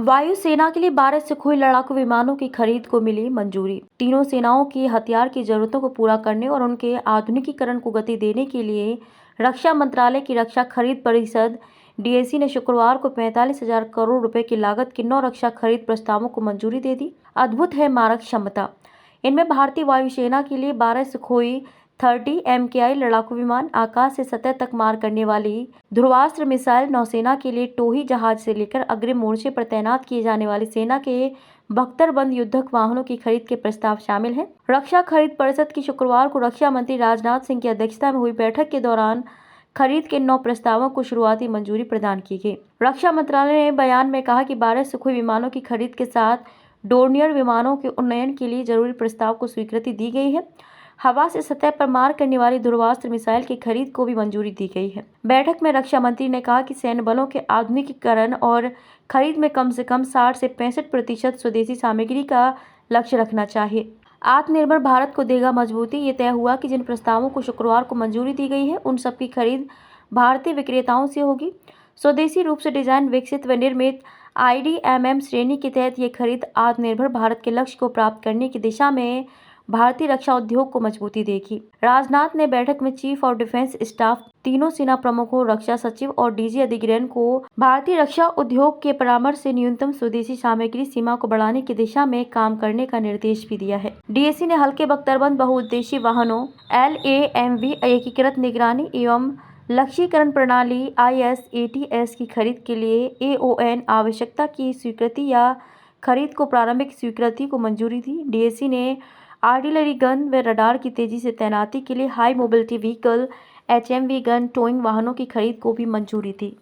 वायुसेना के लिए 12 सुखोई लड़ाकू विमानों की खरीद को मिली मंजूरी। तीनों सेनाओं की हथियार की जरूरतों को पूरा करने और उनके आधुनिकीकरण को गति देने के लिए रक्षा मंत्रालय की रक्षा खरीद परिषद डीएसी ने शुक्रवार को 45,000 करोड़ रुपए की लागत के 9 रक्षा खरीद प्रस्तावों को मंजूरी दे दी। अद्भुत है मारक क्षमता। इनमें भारतीय वायुसेना के लिए 12 सुखोई 30 MKI लड़ाकू विमान, आकाश से सतह तक मार करने वाली ध्रुवास्त्र मिसाइल, नौसेना के लिए टोही जहाज से लेकर अग्रिम मोर्चे पर तैनात किए जाने वाली सेना के बख्तरबंद युद्धक वाहनों की खरीद के प्रस्ताव शामिल हैं। रक्षा खरीद परिषद की शुक्रवार को रक्षा मंत्री राजनाथ सिंह की अध्यक्षता में हुई बैठक के दौरान खरीद के 9 प्रस्तावों को शुरुआती मंजूरी प्रदान की गई। रक्षा मंत्रालय ने बयान में कहा कि 12 सुखोई विमानों की खरीद के साथ डोर्नियर विमानों के उन्नयन के लिए जरूरी प्रस्ताव को स्वीकृति दी गई है। हवा से सतह पर मार करने वाली ध्रुवास्त्र मिसाइल की खरीद को भी मंजूरी दी गई है। बैठक में रक्षा मंत्री ने कहा कि सैन्य बलों के आधुनिकीकरण और खरीद में कम से कम 60 से 65% स्वदेशी सामग्री का लक्ष्य रखना चाहिए। आत्मनिर्भर भारत को देगा मजबूती। ये तय हुआ कि जिन प्रस्तावों को शुक्रवार को मंजूरी दी गई है उन सबकी खरीद भारतीय विक्रेताओं से होगी। स्वदेशी रूप से डिजाइन, विकसित व निर्मित IDMM श्रेणी के तहत ये खरीद आत्मनिर्भर भारत के लक्ष्य को प्राप्त करने की दिशा में भारतीय रक्षा उद्योग को मजबूती देगी। राजनाथ ने बैठक में चीफ ऑफ डिफेंस स्टाफ, तीनों सेना प्रमुखों, रक्षा सचिव और डीजी अधिग्रहण को भारतीय रक्षा उद्योग के परामर्श से न्यूनतम स्वदेशी सामग्री सीमा को बढ़ाने की दिशा में काम करने का निर्देश भी दिया है। डीएसी ने हल्के बख्तरबंद बहुउद्देशीय वाहनों LAMV एकीकृत निगरानी एवं लक्ष्यीकरण प्रणाली ISATS की खरीद के लिए AON आवश्यकता की स्वीकृति या खरीद को प्रारंभिक स्वीकृति को मंजूरी दी। डीएसी ने आर्टिलरी गन व रडार की तेजी से तैनाती के लिए high mobility vehicle HMV gun towing वाहनों की खरीद को भी मंजूरी दी।